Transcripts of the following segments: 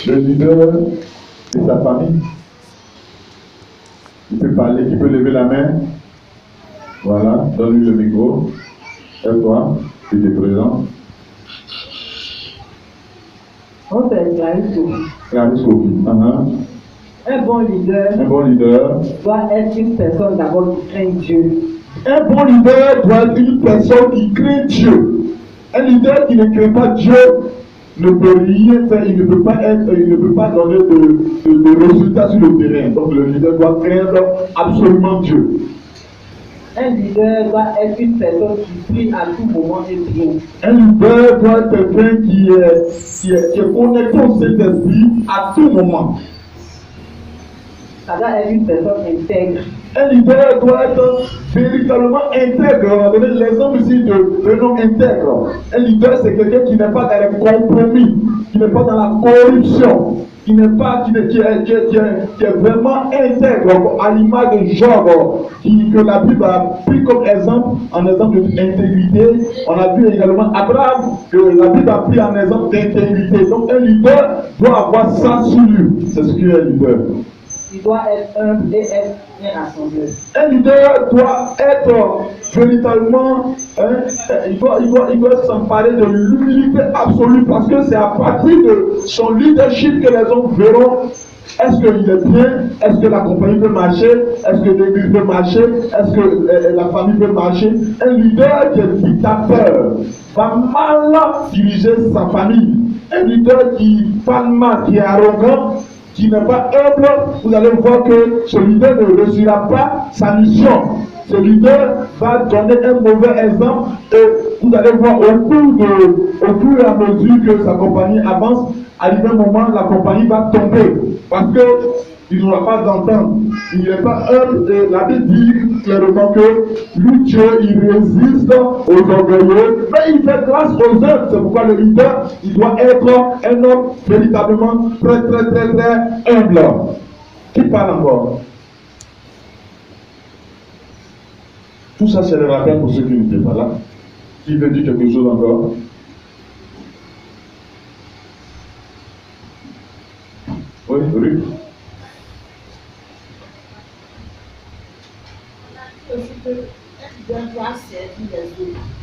Le leader de sa famille. Il peut parler, il peut lever la main. Voilà, donne-lui le micro. Et toi, tu te présentes. On fait Clarisse Kofi. Clarisse Kofi. Un bon leader doit être une personne d'abord qui craint Dieu. Un bon leader doit être une personne qui craint Dieu. Un leader qui ne craint pas Dieu ne peut rien faire, il ne peut pas donner de résultats sur le terrain. Donc le leader doit craindre absolument Dieu. Un leader doit être une personne qui prie à tout moment et prie. Un leader doit être quelqu'un qui est connecté au Saint-Esprit à tout moment. Ça doit être une personne intègre. Un leader doit être véritablement intègre. On va donner l'exemple ici de nom intègre. Un leader, c'est quelqu'un qui n'est pas dans les compromis, qui n'est pas dans la corruption, qui est vraiment intègre, à l'image de Job, que la Bible a pris comme exemple, en exemple d'intégrité. On a vu également Abraham, que la Bible a pris en exemple d'intégrité. Donc un leader doit avoir ça sur lui. C'est ce qu'est un leader. Il doit être humble et être bien rassembleur. Un leader doit être véritablement, il doit s'emparer de l'humilité absolue, parce que c'est à partir de son leadership que les hommes verront est-ce qu'il est bien, est-ce que la compagnie peut marcher, est-ce que l'église peut marcher, est-ce que la famille peut marcher. Un leader qui est dictateur va mal diriger sa famille. Un leader qui parle mal, qui est arrogant, qui n'est pas humble, vous allez voir que ce leader ne réussira pas sa mission. Ce leader va donner un mauvais exemple et vous allez voir au fur et à mesure que sa compagnie avance, à un moment, la compagnie va tomber parce qu'il n'aura pas d'entente. Il n'est pas humble et la Bible dit clairement que lui, Dieu, il résiste aux orgueilleux, mais il fait grâce aux autres. C'est pourquoi le leader, il doit être un homme véritablement très, très, très, très humble. Qui parle encore? Tout ça, c'est le rappel pour ceux qui n'étaient pas là. Qui veut dire quelque chose encore? Oui, Ruth.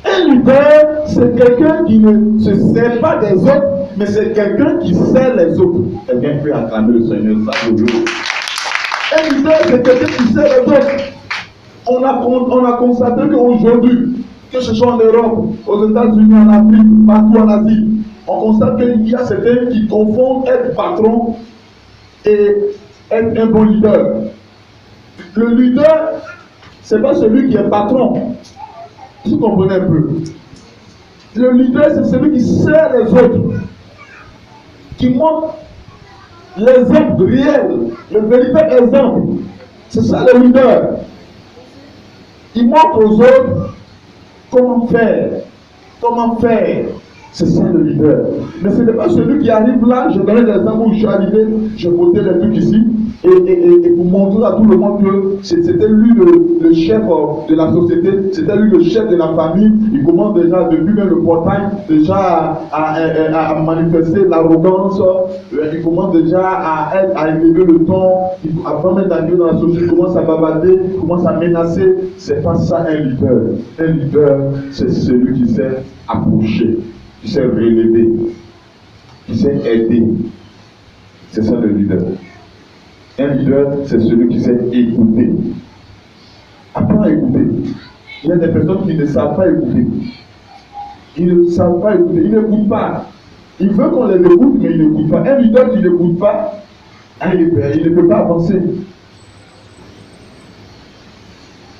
Un leader, c'est quelqu'un qui ne se sert pas des autres, mais c'est quelqu'un qui sert les autres. Quelqu'un peut acclamer le Seigneur, ça de l'eau. Un leader, c'est quelqu'un qui sert les autres. On a constaté qu'aujourd'hui, que ce soit en Europe, aux États-Unis, en Afrique, partout en Asie, on constate qu'il y a certains qui confondent être patron et être un bon leader. Le leader, c'est pas celui qui est patron. Vous comprenez un peu. Le leader, c'est celui qui sert les autres, qui montre l'exemple réel, le véritable exemple. C'est ça le leader. Il montre aux autres comment faire. Comment faire. C'est ça le leader. Mais ce n'est pas celui qui arrive là, je donnais l'exemple où je suis arrivé, je montais les trucs ici, et pour montrer à tout le monde que c'était lui le chef de la société, c'était lui le chef de la famille. Il commence déjà depuis même le portail, déjà à manifester l'arrogance, il commence déjà à élever le ton, avant même d'arriver dans la société, il commence à bavarder, il commence à menacer. C'est pas ça un leader. Un leader, c'est celui qui sait approcher, qui sait relever, qui sait aider. C'est ça le leader. Un leader, c'est celui qui sait écouter. Apprends à écouter. Il y a des personnes qui ne savent pas écouter. Ils ne savent pas écouter. Ils n'écoutent pas. Il veut qu'on les écoute, mais ils n'écoutent pas. Un leader qui n'écoute pas, il ne peut pas avancer.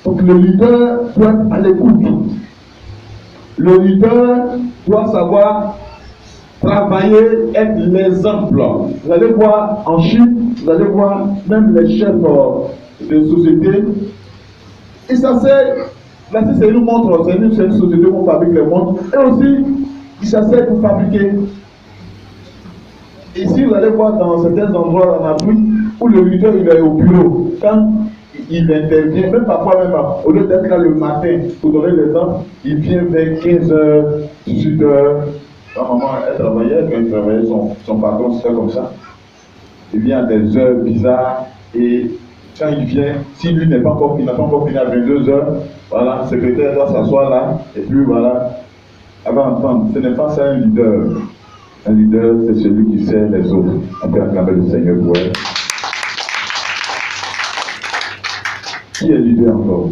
Donc le leader doit être à l'écoute. Le leader doit savoir travailler, être l'exemple. Vous allez voir en Chine, vous allez voir même les chefs de société. Et ça c'est, là c'est une montre, c'est une société où on fabrique les montres. Et aussi, il s'asseye pour fabriquer. Ici, vous allez voir dans certains endroits en Afrique où le leader il est au bureau. Quand il intervient, même parfois, même au lieu d'être là le matin, pour donner l'exemple, il vient vers 15h, 18h. Ma maman, elle travaillait, quand elle travaillait, son patron, c'était comme ça. Il vient à des heures bizarres et quand il vient, si lui n'a pas encore fini à 22 heures, voilà, le secrétaire doit s'asseoir là, et puis voilà, elle va entendre. Ce n'est pas ça un leader. Un leader, c'est celui qui sert les autres. On peut acclamer le Seigneur pour elle. Qui est leader encore?